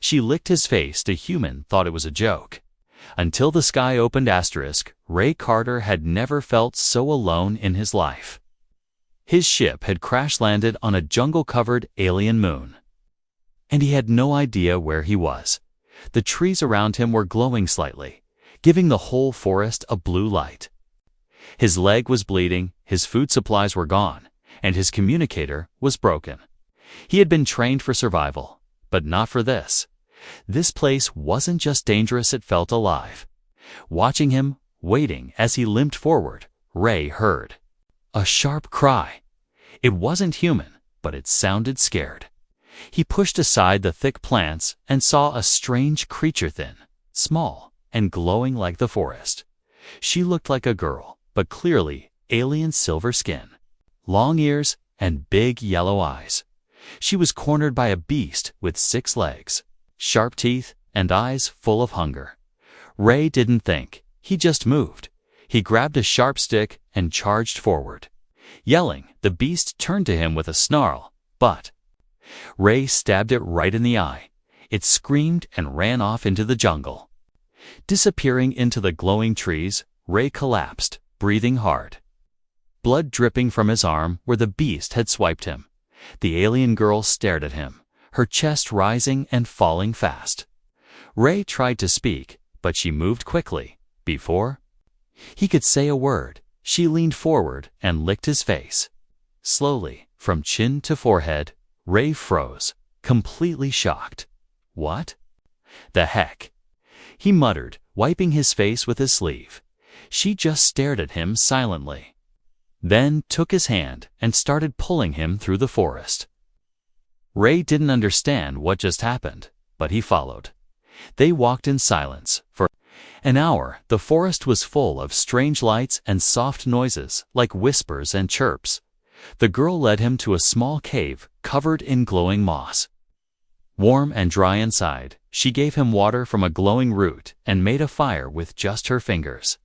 She licked his face. The human thought it was a joke. Until the sky opened. Ray Carter had never felt so alone in his life. His ship had crash-landed on a jungle-covered alien moon. And he had no idea where he was. The trees around him were glowing slightly, giving the whole forest a blue light. His leg was bleeding, his food supplies were gone, and his communicator was broken. He had been trained for survival, but not for this. This place wasn't just dangerous, it felt alive. Watching him, waiting as he limped forward, Ray heard a sharp cry. It wasn't human, but it sounded scared. He pushed aside the thick plants and saw a strange creature, thin, small, and glowing like the forest. She looked like a girl, but clearly alien silver skin, long ears, and big yellow eyes. She was cornered by a beast with 6 legs, sharp teeth, and eyes full of hunger. Ray didn't think, he just moved. He grabbed a sharp stick and charged forward. Yelling, the beast turned to him with a snarl, but Ray stabbed it right in the eye. It screamed and ran off into the jungle. Disappearing into the glowing trees, Ray collapsed, breathing hard. Blood dripping from his arm where the beast had swiped him. The alien girl stared at him, her chest rising and falling fast. Ray tried to speak, but she moved quickly. Before he could say a word, she leaned forward and licked his face. Slowly, from chin to forehead, Ray froze, completely shocked. What the heck? He muttered, wiping his face with his sleeve. She just stared at him silently, then took his hand and started pulling him through the forest. Ray didn't understand what just happened, but he followed. They walked in silence. For an hour, the forest was full of strange lights and soft noises like whispers and chirps. The girl led him to a small cave covered in glowing moss. Warm and dry inside, she gave him water from a glowing root and made a fire with just her fingers.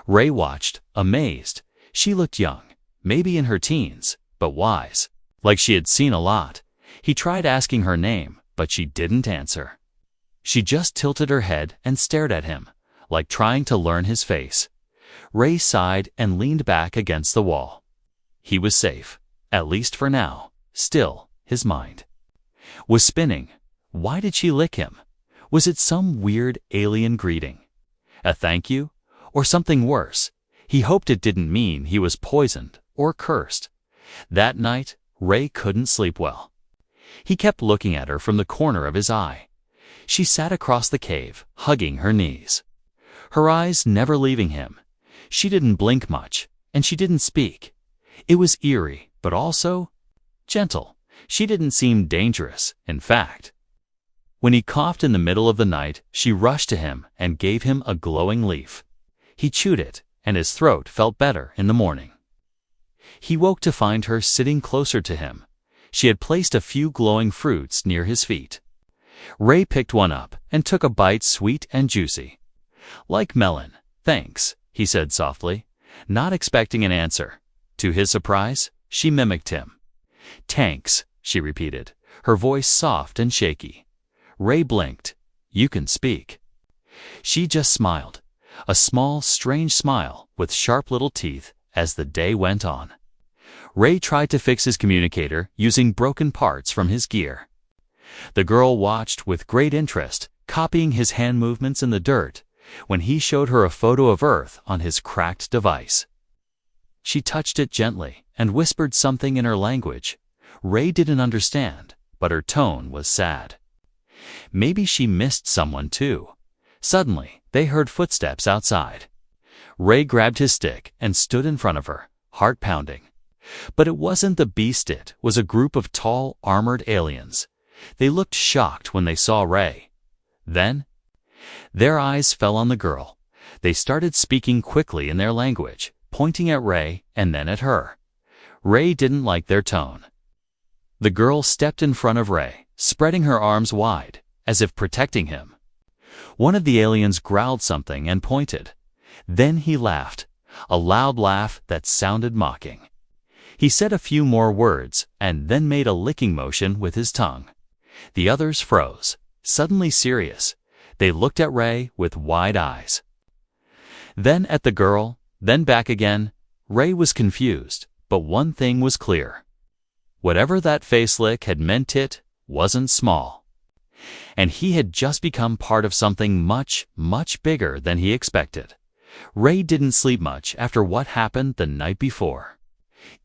Ray watched, amazed. She looked young, maybe in her teens, but wise, like she had seen a lot. He tried asking her name, but she didn't answer. She just tilted her head and stared at him, like trying to learn his face. Ray sighed and leaned back against the wall. He was safe, at least for now. Still, his mind was spinning. Why did she lick him? Was it some weird alien greeting? A thank you? Or something worse? He hoped it didn't mean he was poisoned or cursed. That night, Ray couldn't sleep well. He kept looking at her from the corner of his eye. She sat across the cave, hugging her knees, her eyes never leaving him. She didn't blink much, and she didn't speak. It was eerie, but also gentle. She didn't seem dangerous, in fact. When he coughed in the middle of the night, she rushed to him and gave him a glowing leaf. He chewed it, and his throat felt better in the morning. He woke to find her sitting closer to him. She had placed a few glowing fruits near his feet. Ray picked one up and took a bite, sweet and juicy. Like melon, thanks, he said softly, not expecting an answer. To his surprise, she mimicked him. Tanks, she repeated, her voice soft and shaky. Ray blinked. You can speak. She just smiled, a small, strange smile with sharp little teeth as the day went on. Ray tried to fix his communicator using broken parts from his gear. The girl watched with great interest, copying his hand movements in the dirt, when he showed her a photo of Earth on his cracked device. She touched it gently and whispered something in her language. Ray didn't understand, but her tone was sad. Maybe she missed someone too. Suddenly, they heard footsteps outside. Ray grabbed his stick and stood in front of her, heart pounding. But it wasn't the beast, it was a group of tall, armored aliens. They looked shocked when they saw Ray. Then, their eyes fell on the girl. They started speaking quickly in their language, pointing at Ray and then at her. Ray didn't like their tone. The girl stepped in front of Ray, spreading her arms wide, as if protecting him. One of the aliens growled something and pointed. Then he laughed, a loud laugh that sounded mocking. He said a few more words and then made a licking motion with his tongue. The others froze. suddenly serious. They looked at Ray with wide eyes. Then at the girl, then back again. Ray was confused, but one thing was clear. Whatever that face lick had meant, it wasn't small. And he had just become part of something much, much bigger than he expected. Ray didn't sleep much after what happened the night before.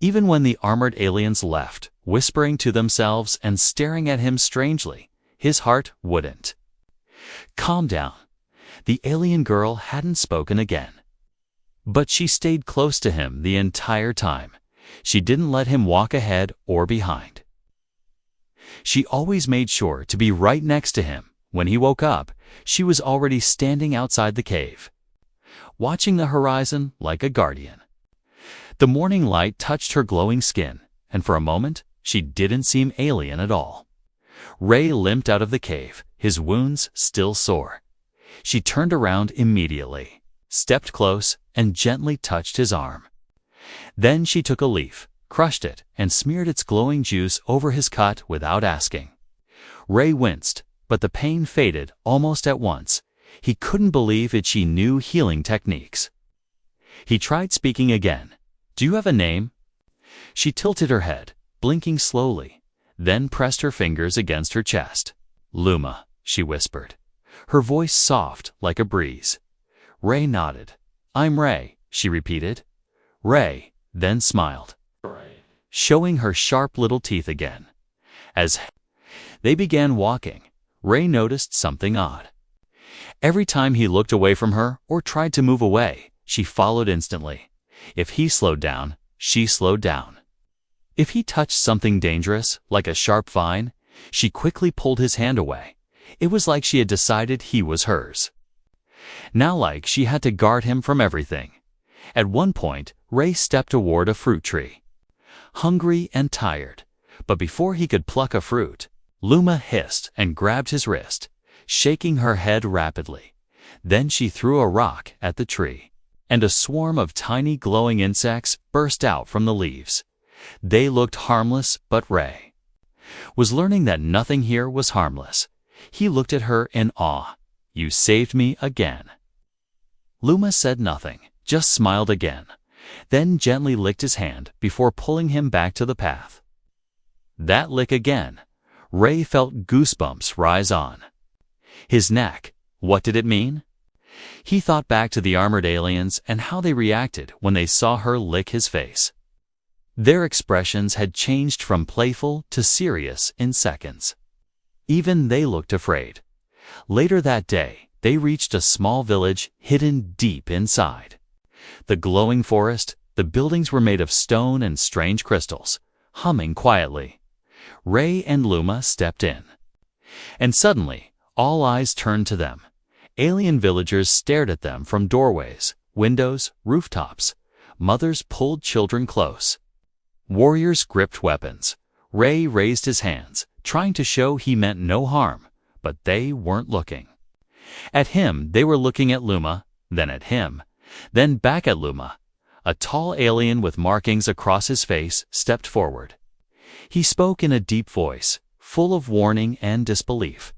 Even when the armored aliens left, whispering to themselves and staring at him strangely, his heart wouldn't calm down. The alien girl hadn't spoken again. But she stayed close to him the entire time. She didn't let him walk ahead or behind. She always made sure to be right next to him. When he woke up, she was already standing outside the cave, watching the horizon like a guardian. The morning light touched her glowing skin, and for a moment, she didn't seem alien at all. Ray limped out of the cave, his wounds still sore. She turned around immediately, stepped close, and gently touched his arm. Then she took a leaf, crushed it, and smeared its glowing juice over his cut without asking. Ray winced, but the pain faded almost at once. He couldn't believe it. She knew healing techniques. He tried speaking again. "Do you have a name?" She tilted her head, blinking slowly, then pressed her fingers against her chest. "Luma," she whispered, her voice soft like a breeze. Ray nodded. "I'm Ray," she repeated. Ray then smiled, showing her sharp little teeth again. As they began walking, Ray noticed something odd. Every time he looked away from her or tried to move away, she followed instantly. If he slowed down, she slowed down. If he touched something dangerous, like a sharp vine, she quickly pulled his hand away. It was like she had decided he was hers. Now like she had to guard him from everything. At one point, Ray stepped toward a fruit tree, hungry and tired. But before he could pluck a fruit, Luma hissed and grabbed his wrist, shaking her head rapidly. Then she threw a rock at the tree, and a swarm of tiny glowing insects burst out from the leaves. They looked harmless, but Ray was learning that nothing here was harmless. He looked at her in awe. "You saved me again." Luma said nothing, just smiled again, then gently licked his hand before pulling him back to the path. That lick again. Ray felt goosebumps rise on his neck. What did it mean? He thought back to the armored aliens and how they reacted when they saw her lick his face. Their expressions had changed from playful to serious in seconds. Even they looked afraid. Later that day, they reached a small village hidden deep inside the glowing forest. The buildings were made of stone and strange crystals, humming quietly. Ray and Luma stepped in, and suddenly, all eyes turned to them. Alien villagers stared at them from doorways, windows, rooftops. Mothers pulled children close. Warriors gripped weapons. Ray raised his hands, trying to show he meant no harm, but they weren't looking at him. They were looking at Luma, then at him, then back at Luma. A tall alien with markings across his face stepped forward. He spoke in a deep voice, full of warning and disbelief.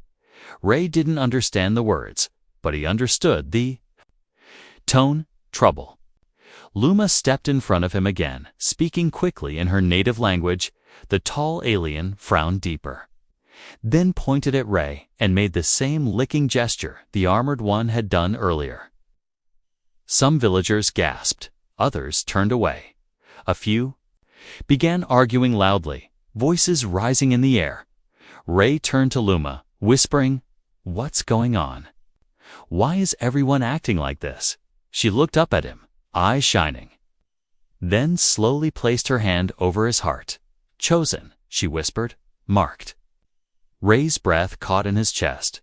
Ray didn't understand the words, but he understood the tone: trouble. Luma stepped in front of him again, speaking quickly in her native language. The tall alien frowned deeper, then pointed at Ray and made the same licking gesture the armored one had done earlier. Some villagers gasped, others turned away. A few began arguing loudly, voices rising in the air. Ray turned to Luma, whispering, "What's going on? Why is everyone acting like this?" She looked up at him, eyes shining, then slowly placed her hand over his heart. "Chosen," she whispered, "marked." Ray's breath caught in his chest.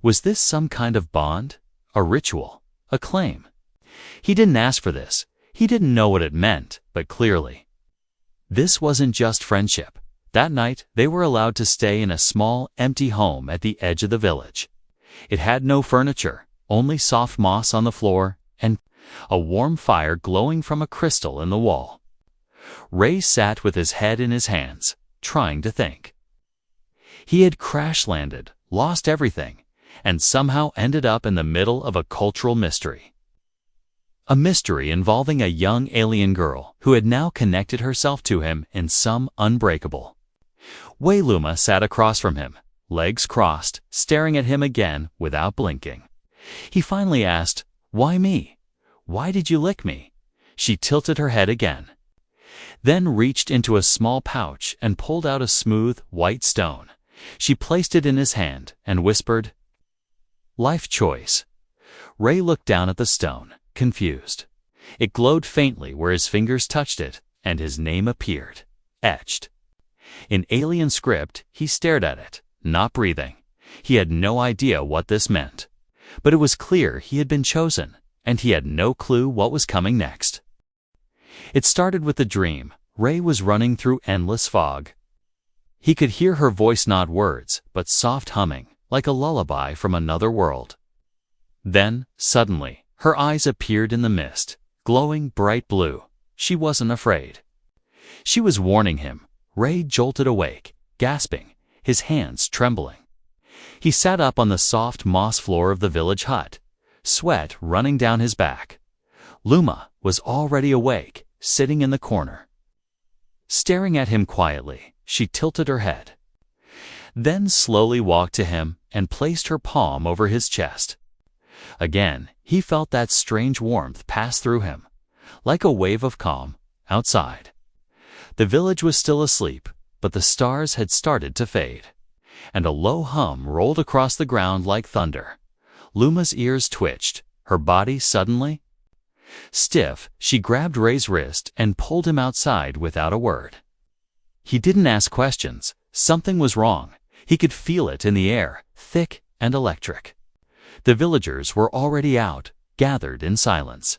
Was this some kind of bond? A ritual? A claim? He didn't ask for this. He didn't know what it meant, but clearly this wasn't just friendship. That night, they were allowed to stay in a small, empty home at the edge of the village. It had no furniture, only soft moss on the floor and a warm fire glowing from a crystal in the wall. Ray sat with his head in his hands, trying to think. He had crash-landed lost everything, and somehow ended up in the middle of a cultural mystery. A mystery involving a young alien girl who had now connected herself to him in some unbreakable way. Luma sat across from him, legs crossed, staring at him again without blinking. He finally asked, "Why me? Why did you lick me?" She tilted her head again, then reached into a small pouch and pulled out a smooth, white stone. She placed it in his hand and whispered, "Life choice." Ray looked down at the stone, confused. It glowed faintly where his fingers touched it, and his name appeared, etched. In alien script, he stared at it, not breathing. He had no idea what this meant. But it was clear he had been chosen, and he had no clue what was coming next. It started with a dream. Ray was running through endless fog. He could hear her voice, not words, but soft humming, like a lullaby from another world. Then, suddenly, her eyes appeared in the mist, glowing bright blue. She wasn't afraid. She was warning him. Ray jolted awake, gasping, his hands trembling. He sat up on the soft moss floor of the village hut, sweat running down his back. Luma was already awake, sitting in the corner. Staring at him quietly, she tilted her head, then slowly walked to him and placed her palm over his chest. Again, he felt that strange warmth pass through him, like a wave of calm, outside. The village was still asleep, but the stars had started to fade, and a low hum rolled across the ground like thunder. Luma's ears twitched, her body suddenly stiff. She grabbed Ray's wrist and pulled him outside without a word. He didn't ask questions. Something was wrong. He could feel it in the air, thick and electric. The villagers were already out, gathered in silence,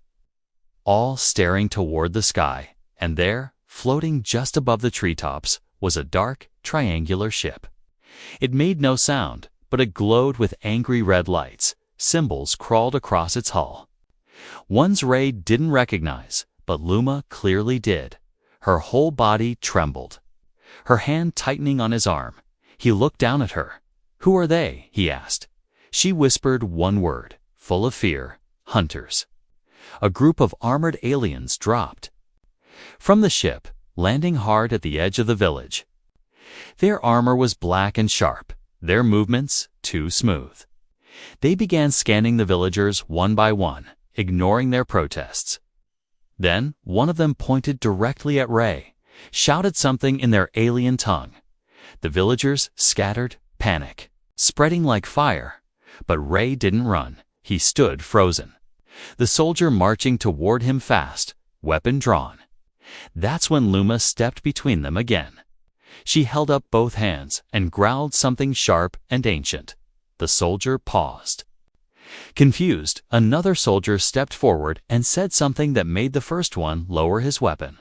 all staring toward the sky, and there, floating just above the treetops, was a dark, triangular ship. It made no sound, but it glowed with angry red lights. Symbols crawled across its hull. Ones Ray didn't recognize, but Luma clearly did. Her whole body trembled, her hand tightening on his arm. He looked down at her. "Who are they?" he asked. She whispered one word, full of fear: "Hunters." A group of armored aliens dropped from the ship, landing hard at the edge of the village. Their armor was black and sharp, their movements too smooth. They began scanning the villagers one by one, ignoring their protests. Then one of them pointed directly at Ray, shouted something in their alien tongue. The villagers scattered, panic spreading like fire. But Ray didn't run. He stood frozen, the soldier marching toward him fast, weapon drawn. That's when Luma stepped between them again. She held up both hands and growled something sharp and ancient. The soldier paused. Confused, another soldier stepped forward and said something that made the first one lower his weapon.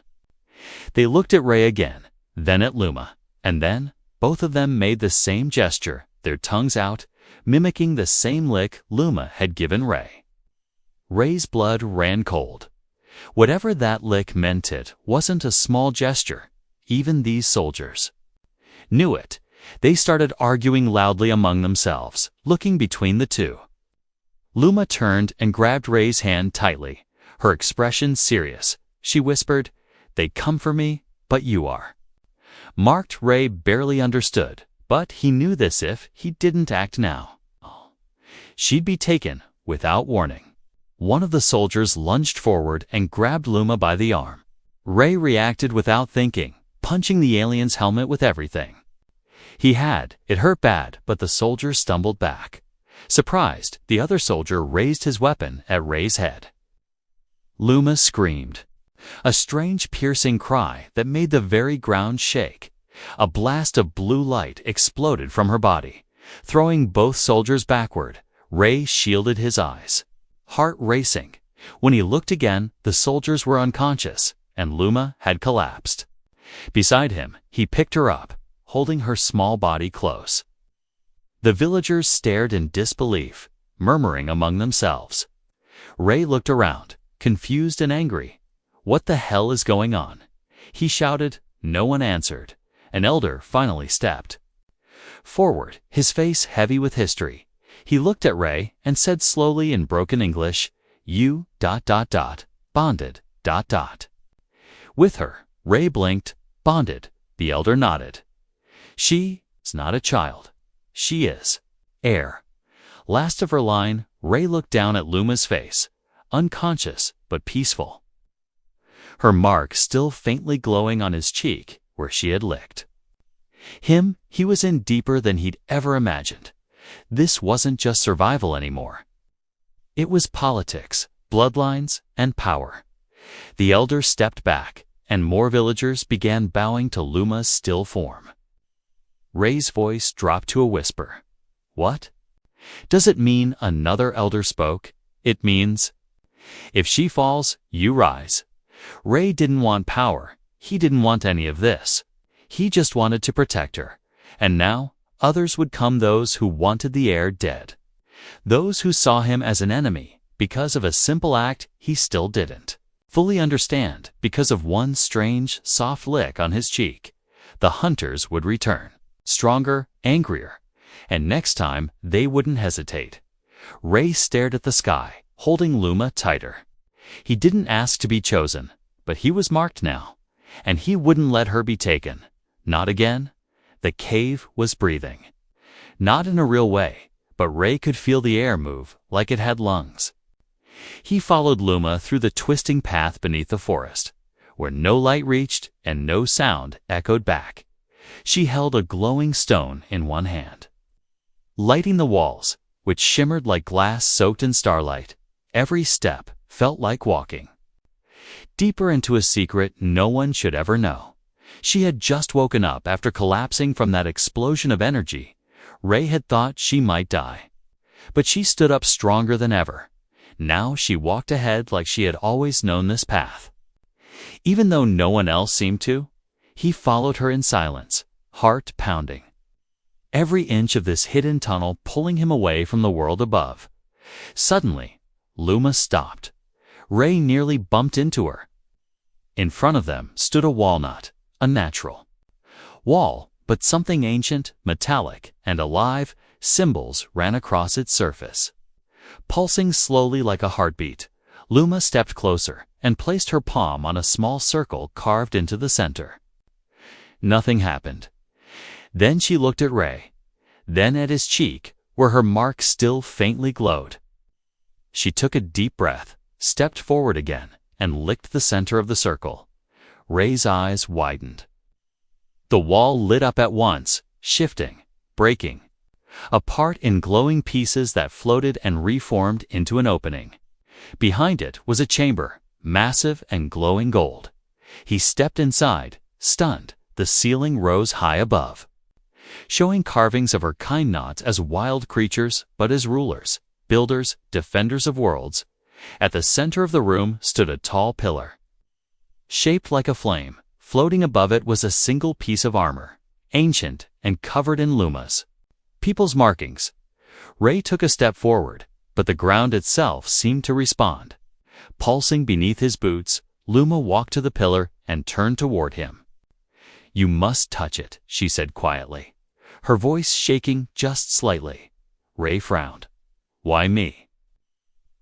They looked at Ray again, then at Luma, and then both of them made the same gesture, their tongues out, mimicking the same lick Luma had given Ray. Ray's blood ran cold. Whatever that lick meant, it wasn't a small gesture. Even these soldiers knew it. They started arguing loudly among themselves, looking between the two. Luma turned and grabbed Ray's hand tightly, her expression serious. She whispered, "They come for me, but you are." Marked Ray barely understood, but he knew this if he didn't act now, she'd be taken without warning. One of the soldiers lunged forward and grabbed Luma by the arm. Ray reacted without thinking, punching the alien's helmet with everything he had. It hurt bad, but the soldier stumbled back. Surprised, the other soldier raised his weapon at Ray's head. Luma screamed, a strange piercing cry that made the very ground shake. A blast of blue light exploded from her body, throwing both soldiers backward. Ray shielded his eyes, heart racing. When he looked again, the soldiers were unconscious, and Luma had collapsed. Beside him, he picked her up, holding her small body close. The villagers stared in disbelief, murmuring among themselves. Ray looked around, confused and angry. "What the hell is going on?" he shouted. No one answered. An elder finally stepped Forward, his face heavy with history, he looked at Ray and said slowly in broken English, "You, bonded, With her, Ray blinked, bonded, the elder nodded. She is not a child. She is heir. Last of her line, Ray looked down at Luma's face, unconscious but peaceful. Her mark still faintly glowing on his cheek where she had licked. He was in deeper than he'd ever imagined. This wasn't just survival anymore. It was politics, bloodlines, and power. The elder stepped back, and more villagers began bowing to Luma's still form. Ray's voice dropped to a whisper. What? Does it mean another elder spoke? It means, if she falls, you rise. Ray didn't want power. He didn't want any of this. He just wanted to protect her. And now, others would come, those who wanted the heir dead. Those who saw him as an enemy because of a simple act he still didn't fully understand because of one strange, soft lick on his cheek. The hunters would return, stronger, angrier, and next time they wouldn't hesitate. Ray stared at the sky, holding Luma tighter. He didn't ask to be chosen, but he was marked now, and he wouldn't let her be taken. Not again. The cave was breathing. Not in a real way, but Ray could feel the air move like it had lungs. He followed Luma through the twisting path beneath the forest, where no light reached and no sound echoed back. She held a glowing stone in one hand. Lighting the walls, which shimmered like glass soaked in starlight, every step felt like walking. Deeper into a secret no one should ever know. She had just woken up after collapsing from that explosion of energy. Ray had thought she might die. But she stood up stronger than ever. Now she walked ahead like she had always known this path. Even though no one else seemed to, he followed her in silence, heart pounding. Every inch of this hidden tunnel pulling him away from the world above. Suddenly, Luma stopped. Ray nearly bumped into her. In front of them stood a walnut, a natural wall, but something ancient, metallic, and alive. Symbols ran across its surface. Pulsing slowly like a heartbeat, Luma stepped closer and placed her palm on a small circle carved into the center. Nothing happened. Then she looked at Ray, then at his cheek, where her mark still faintly glowed. She took a deep breath, stepped forward again, and licked the center of the circle. Ray's eyes widened. The wall lit up at once, shifting, breaking, apart in glowing pieces that floated and reformed into an opening. Behind it was a chamber, massive and glowing gold. He stepped inside, stunned. The ceiling rose high above, showing carvings of her kind not as wild creatures but as rulers, builders, defenders of worlds. At the center of the room stood a tall pillar, shaped like a flame. Floating above it was a single piece of armor, ancient and covered in Luma's people's markings. Ray took a step forward, but the ground itself seemed to respond. Pulsing beneath his boots, Luma walked to the pillar and turned toward him. "You must touch it," she said quietly, her voice shaking just slightly. Ray frowned. "Why me?"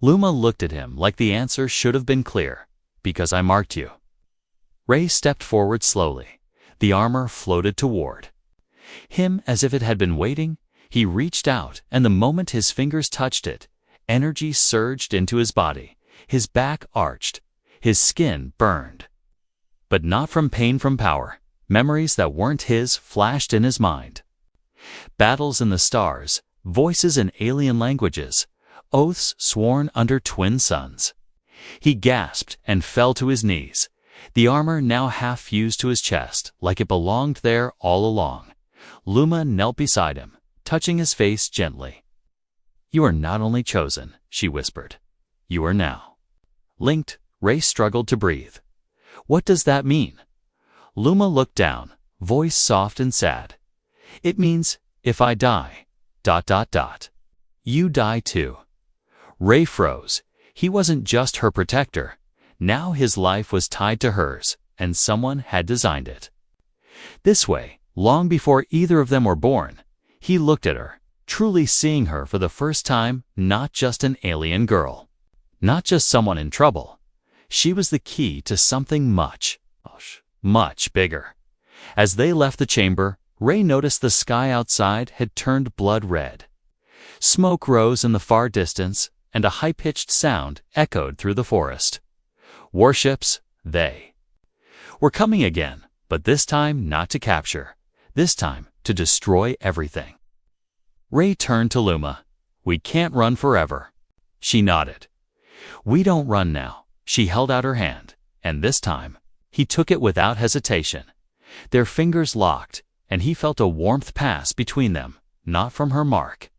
Luma looked at him like the answer should have been clear. "Because I marked you." Ray stepped forward slowly. The armor floated toward him as if it had been waiting. He reached out, and the moment his fingers touched it, energy surged into his body. His back arched. His skin burned. But not from pain, from power. Memories that weren't his flashed in his mind. Battles in the stars, voices in alien languages, oaths sworn under twin suns. He gasped and fell to his knees. The armor now half fused to his chest, like it belonged there all along. Luma knelt beside him, touching his face gently. "You are not only chosen," she whispered. "You are now linked." Ray struggled to breathe. "What does that mean?" Luma looked down, voice soft and sad. "It means, if I die, ... you die too." Ray froze. He wasn't just her protector. Now his life was tied to hers, and someone had designed it this way, long before either of them were born. He looked at her, truly seeing her for the first time, not just an alien girl, not just someone in trouble. She was the key to something much, much bigger. As they left the chamber, Ray noticed the sky outside had turned blood red. Smoke rose in the far distance, and a high-pitched sound echoed through the forest. Warships, they were coming again, but this time not to capture, this time to destroy everything. Ray turned to Luma. "We can't run forever." She nodded. "We don't run now." She held out her hand, and this time, he took it without hesitation. Their fingers locked, and he felt a warmth pass between them, not from her mark,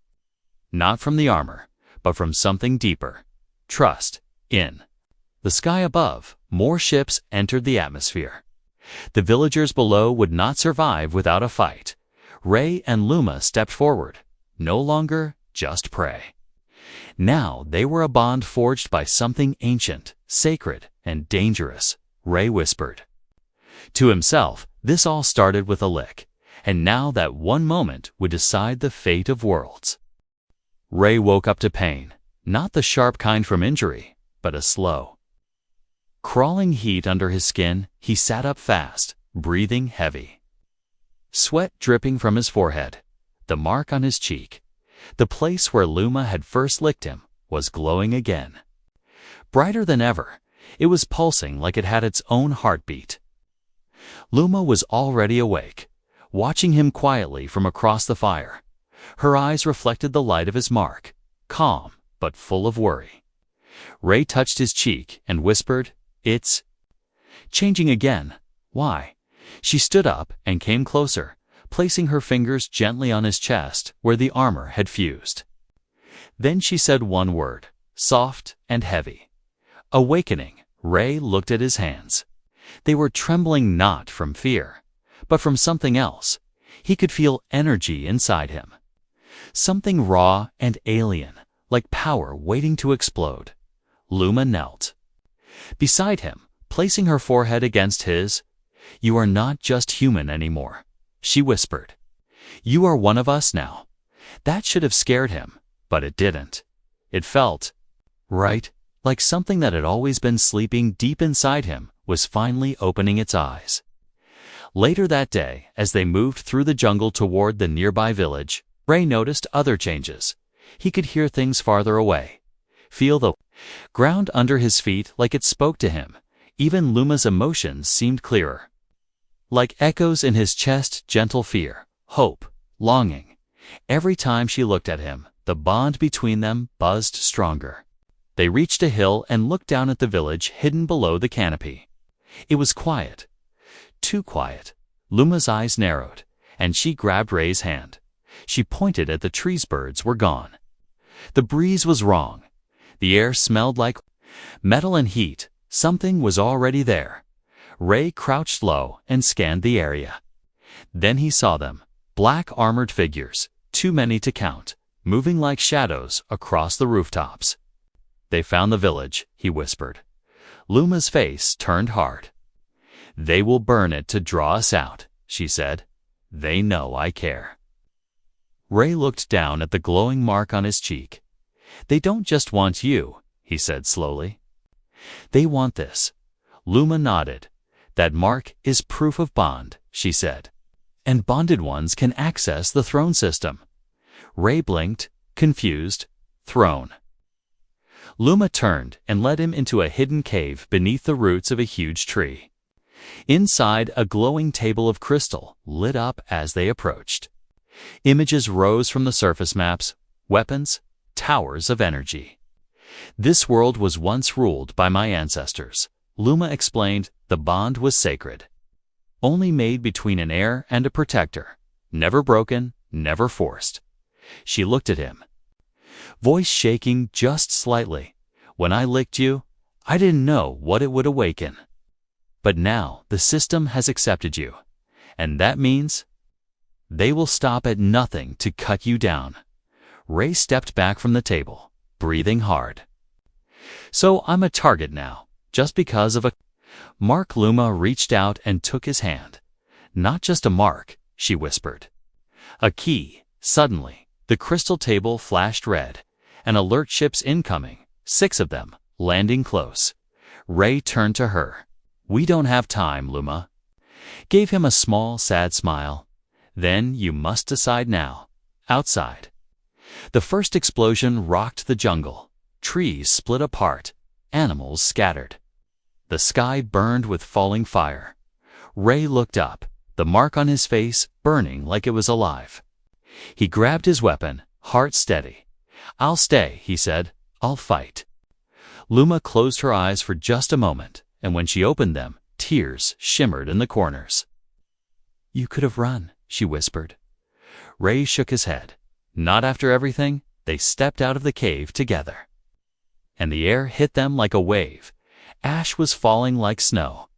not from the armor, but from something deeper. Trust. In the sky above, more ships entered the atmosphere. The villagers below would not survive without a fight. Ray and Luma stepped forward, no longer just prey. Now they were a bond forged by something ancient, sacred, and dangerous, Ray whispered. To himself, this all started with a lick, and now that one moment would decide the fate of worlds. Ray woke up to pain, not the sharp kind from injury, but a slow, crawling heat under his skin. He sat up fast, breathing heavy. Sweat dripping from his forehead, the mark on his cheek, the place where Luma had first licked him, was glowing again. Brighter than ever, it was pulsing like it had its own heartbeat. Luma was already awake, watching him quietly from across the fire. Her eyes reflected the light of his mark, calm but full of worry. Ray touched his cheek and whispered, "It's changing again." "Why?" She stood up and came closer, placing her fingers gently on his chest where the armor had fused. Then she said one word, soft and heavy. "Awakening." Ray looked at his hands. They were trembling not from fear, but from something else. He could feel energy inside him. Something raw and alien, like power waiting to explode. Luma knelt beside him, placing her forehead against his. "You are not just human anymore," she whispered. "You are one of us now." That should have scared him, but it didn't. It felt right, like something that had always been sleeping deep inside him was finally opening its eyes. Later that day, as they moved through the jungle toward the nearby village, Ray noticed other changes. He could hear things farther away, feel the ground under his feet like it spoke to him. Even Luma's emotions seemed clearer, like echoes in his chest, gentle fear, hope, longing. Every time she looked at him, the bond between them buzzed stronger. They reached a hill and looked down at the village hidden below the canopy. It was quiet, too quiet. Luma's eyes narrowed, and she grabbed Ray's hand. She pointed at the trees. Birds were gone. The breeze was wrong. The air smelled like metal and heat. Something was already there. Ray crouched low and scanned the area. Then he saw them, black armored figures, too many to count, moving like shadows across the rooftops. "They found the village," he whispered. Luma's face turned hard. "They will burn it to draw us out," she said. "They know I care." Ray looked down at the glowing mark on his cheek. "They don't just want you," he said slowly. "They want this." Luma nodded. "That mark is proof of bond," she said. "And bonded ones can access the throne system." Ray blinked, confused. "Throne." Luma turned and led him into a hidden cave beneath the roots of a huge tree. Inside, a glowing table of crystal lit up as they approached. Images rose from the surface maps, weapons, towers of energy. "This world was once ruled by my ancestors," Luma explained. "The bond was sacred, only made between an heir and a protector, never broken, never forced." She looked at him, voice shaking just slightly. "When I licked you, I didn't know what it would awaken. But now the system has accepted you, and that means they will stop at nothing to cut you down." Ray stepped back from the table, breathing hard. "So I'm a target now, just because of a mark?" Luma reached out and took his hand. "Not just a mark," she whispered. "A key, Suddenly, the crystal table flashed red. An alert ship's incoming, 6 of them, landing close. Ray turned to her. "We don't have time, Luma." Gave him a small, sad smile. "Then you must decide now." Outside. The first explosion rocked the jungle. Trees split apart. Animals scattered. The sky burned with falling fire. Ray looked up, the mark on his face burning like it was alive. He grabbed his weapon, heart steady. "I'll stay," he said. "I'll fight." Luma closed her eyes for just a moment, and when she opened them, tears shimmered in the corners. "You could have run," she whispered. Ray shook his head. Not after everything. They stepped out of the cave together. And the air hit them like a wave. Ash was falling like snow.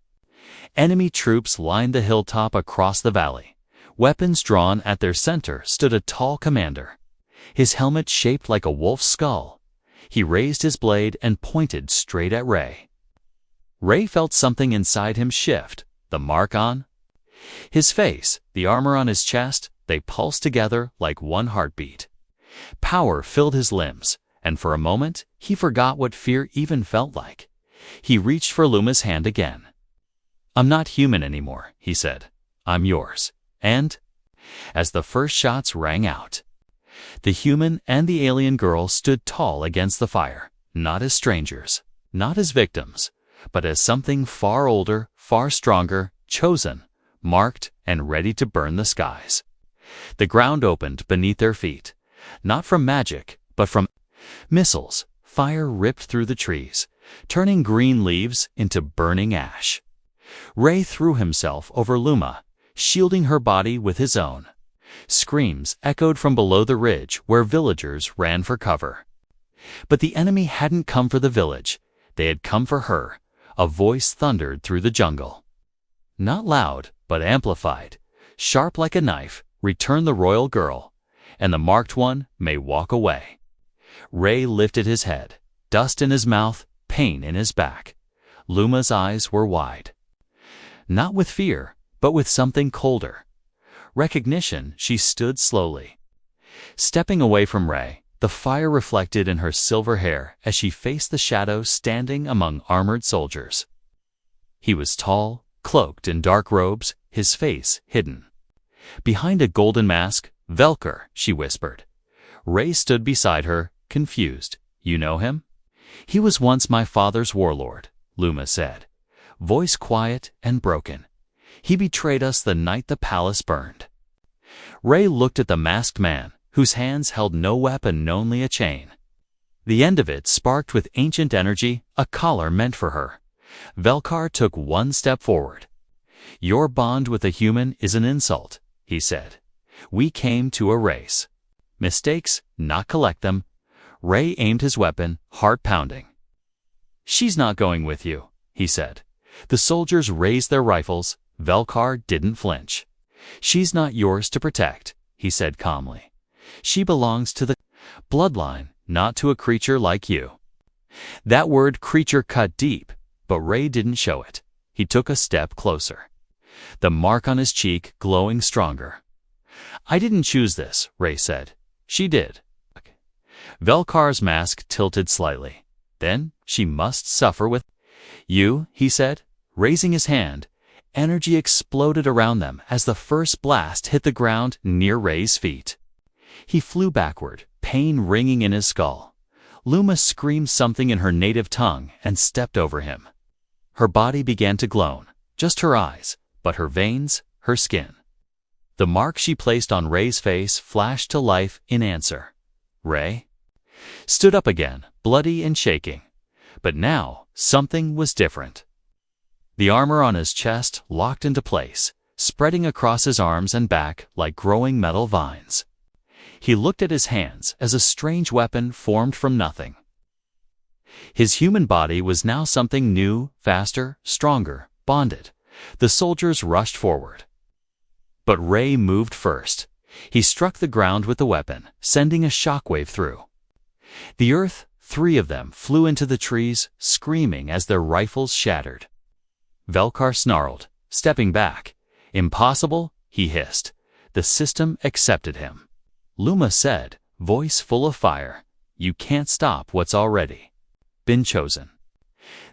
Enemy troops lined the hilltop across the valley. Weapons drawn at their center stood a tall commander. His helmet shaped like a wolf's skull. He raised his blade and pointed straight at Ray. Ray felt something inside him shift, the mark on his face, the armor on his chest. They pulsed together like one heartbeat. Power filled his limbs, and for a moment, he forgot what fear even felt like. He reached for Luma's hand again. "I'm not human anymore," he said. "I'm yours." And as the first shots rang out, the human and the alien girl stood tall against the fire, not as strangers, not as victims, but as something far older, far stronger, chosen, marked, and ready to burn the skies. The ground opened beneath their feet, not from magic, but from missiles. Fire ripped through the trees, turning green leaves into burning ash. Ray threw himself over Luma, shielding her body with his own. Screams echoed from below the ridge where villagers ran for cover. But the enemy hadn't come for the village. They had come for her. A voice thundered through the jungle. Not loud, but amplified. Sharp like a knife, return the royal girl, and the marked one may walk away. Ray lifted his head, dust in his mouth, pain in his back. Luma's eyes were wide. Not with fear, but with something colder. Recognition. She stood slowly. Stepping away from Ray, the fire reflected in her silver hair as she faced the shadow standing among armored soldiers. He was tall, cloaked in dark robes, his face hidden. Behind a golden mask, "Velkar," she whispered. Ray stood beside her, confused. "You know him?" "He was once my father's warlord," Luma said, voice quiet and broken. "He betrayed us the night the palace burned." Ray looked at the masked man, whose hands held no weapon, only a chain. The end of it sparked with ancient energy, a collar meant for her. Velkar took one step forward. "Your bond with a human is an insult," he said. "We came to erase mistakes, not collect them." Ray aimed his weapon, heart pounding. "She's not going with you," he said. The soldiers raised their rifles. Velkar didn't flinch. "She's not yours to protect," he said calmly. "She belongs to the bloodline, not to a creature like you." That word creature cut deep, but Ray didn't show it. He took a step closer. The mark on his cheek glowing stronger. "I didn't choose this," Ray said. "She did." Velkar's mask tilted slightly. "Then she must suffer with you," he said, raising his hand. Energy exploded around them as the first blast hit the ground near Ray's feet. He flew backward, pain ringing in his skull. Luma screamed something in her native tongue and stepped over him. Her body began to glow, just her eyes, but her veins, her skin. The mark she placed on Ray's face flashed to life in answer. Ray stood up again, bloody and shaking. But now, something was different. The armor on his chest locked into place, spreading across his arms and back like growing metal vines. He looked at his hands as a strange weapon formed from nothing. His human body was now something new, faster, stronger, bonded. The soldiers rushed forward. But Ray moved first. He struck the ground with the weapon, sending a shockwave through the earth. 3 of them flew into the trees, screaming as their rifles shattered. Velkar snarled, stepping back. "Impossible," he hissed. "The system accepted him." Luma said, voice full of fire. You can't stop what's already been chosen.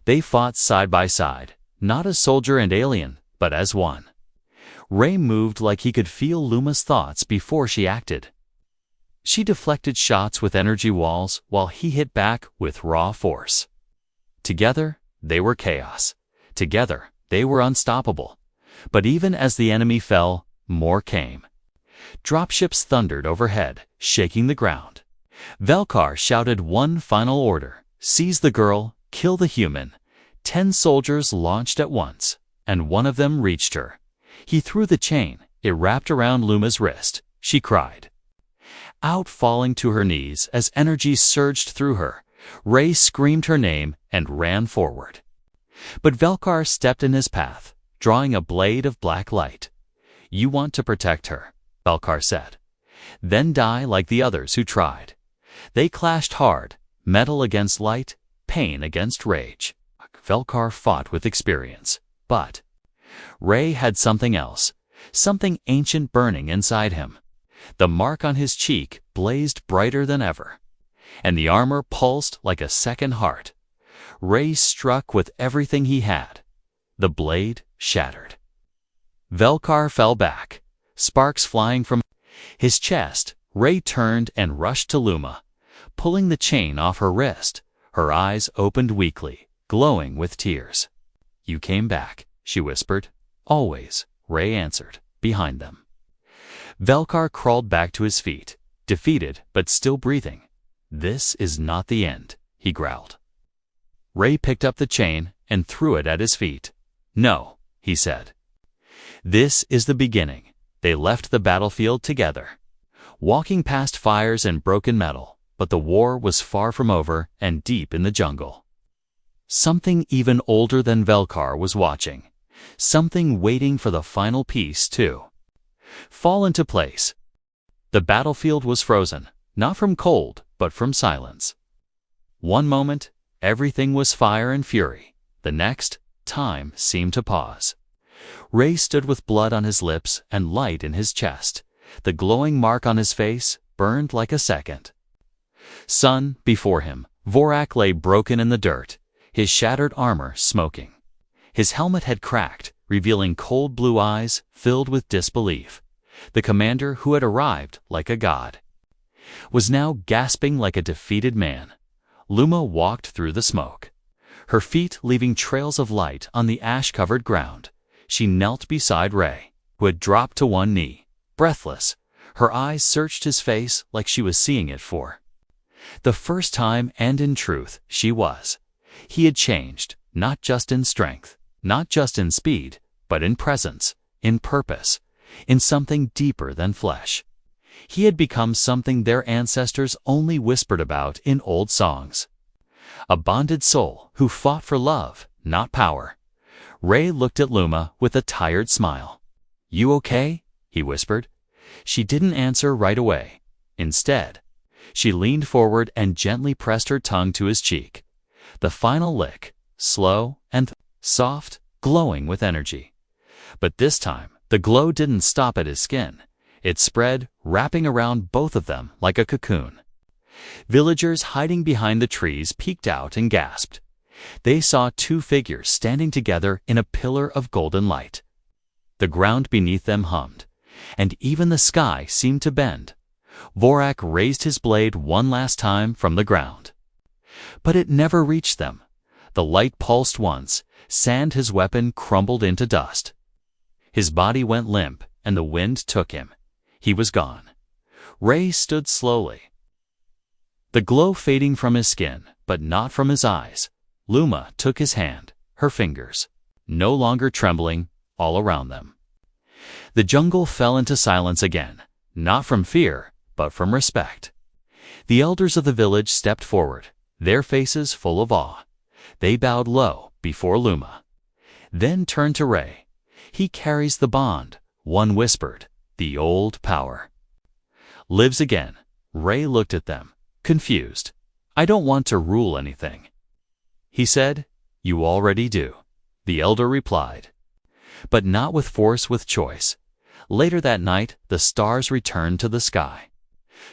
They fought side by side, not as soldier and alien, but as one. Ray moved like he could feel Luma's thoughts before she acted. She deflected shots with energy walls while he hit back with raw force. Together, they were chaos. Together, they were unstoppable. But even as the enemy fell, more came. Dropships thundered overhead, shaking the ground. Velkar shouted one final order: seize the girl, kill the human. 10 soldiers launched at once, and one of them reached her. He threw the chain. It wrapped around Luma's wrist. She cried out, falling to her knees as energy surged through her. Ray screamed her name and ran forward. But Velkar stepped in his path, drawing a blade of black light. You want to protect her, Velkar said. Then die like the others who tried. They clashed hard, metal against light, pain against rage. Velkar fought with experience, but Ray had something else, something ancient burning inside him. The mark on his cheek blazed brighter than ever, and the armor pulsed like a second heart. Ray struck with everything he had. The blade shattered. Velkar fell back, sparks flying from his chest. Ray turned and rushed to Luma, pulling the chain off her wrist. Her eyes opened weakly, glowing with tears. You came back, she whispered. Always, Ray answered, behind them. Velkar crawled back to his feet, defeated but still breathing. This is not the end, he growled. Ray picked up the chain and threw it at his feet. No, he said. This is the beginning. They left the battlefield together, walking past fires and broken metal, but the war was far from over and deep in the jungle. Something even older than Velkar was watching, something waiting for the final piece to fall into place. The battlefield was frozen, not from cold, but from silence. One moment, everything was fire and fury. The next, time seemed to pause. Ray stood with blood on his lips and light in his chest. The glowing mark on his face burned like a second. Sun, before him, Vorak lay broken in the dirt, his shattered armor smoking. His helmet had cracked, revealing cold blue eyes filled with disbelief. The commander who had arrived like a god was now gasping like a defeated man. Luma walked through the smoke, her feet leaving trails of light on the ash-covered ground. She knelt beside Ray, who had dropped to one knee, breathless. Her eyes searched his face like she was seeing it for the first time, and in truth, she was. He had changed, not just in strength, not just in speed, but in presence, in purpose, in something deeper than flesh. He had become something their ancestors only whispered about in old songs. A bonded soul who fought for love, not power. Ray looked at Luma with a tired smile. You okay? He whispered. She didn't answer right away. Instead, she leaned forward and gently pressed her tongue to his cheek. The final lick, slow and soft, glowing with energy. But this time, the glow didn't stop at his skin. It spread, wrapping around both of them like a cocoon. Villagers hiding behind the trees peeked out and gasped. They saw 2 figures standing together in a pillar of golden light. The ground beneath them hummed, and even the sky seemed to bend. Vorak raised his blade one last time from the ground. But it never reached them. The light pulsed once, sand his weapon crumbled into dust. His body went limp, and the wind took him. He was gone. Ray stood slowly, the glow fading from his skin, but not from his eyes. Luma took his hand, her fingers no longer trembling, all around them. The jungle fell into silence again, not from fear, but from respect. The elders of the village stepped forward, their faces full of awe. They bowed low before Luma, then turned to Ray. He carries the bond, one whispered. The old power lives again. Ray looked at them, confused. I don't want to rule anything, he said. You already do, the elder replied. But not with force, with choice. Later that night, the stars returned to the sky.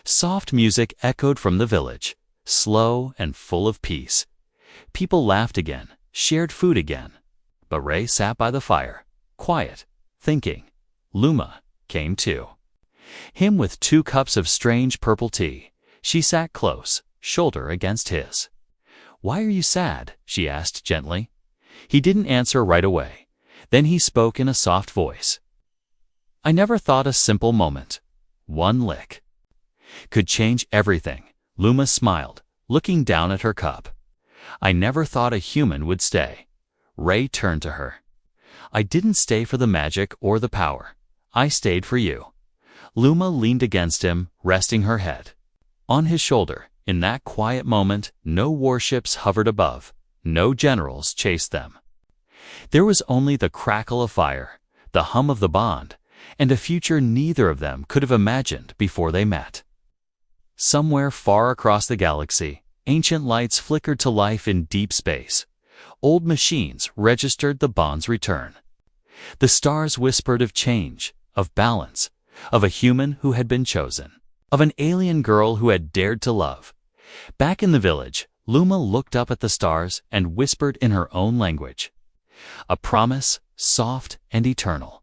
Soft music echoed from the village, slow and full of peace. People laughed again, shared food again. But Ray sat by the fire, quiet, thinking. Luma came too. Him with 2 cups of strange purple tea. She sat close, shoulder against his. "Why are you sad?" she asked gently. He didn't answer right away. Then he spoke in a soft voice. "I never thought a simple moment, one lick, could change everything." Luma smiled, looking down at her cup. "I never thought a human would stay." Ray turned to her. "I didn't stay for the magic or the power. I stayed for you." Luma leaned against him, resting her head on his shoulder. In that quiet moment, no warships hovered above, no generals chased them. There was only the crackle of fire, the hum of the bond, and a future neither of them could have imagined before they met. Somewhere far across the galaxy, ancient lights flickered to life in deep space. Old machines registered the bond's return. The stars whispered of change, of balance, of a human who had been chosen, of an alien girl who had dared to love. Back in the village, Luma looked up at the stars and whispered in her own language. A promise, soft and eternal.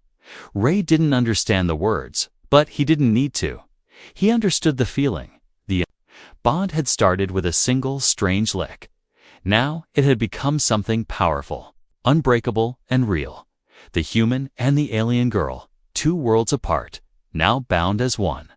Ray didn't understand the words, but he didn't need to. He understood the feeling. The bond had started with a single strange lick. Now it had become something powerful, unbreakable and real. The human and the alien girl, 2 worlds apart, now bound as one.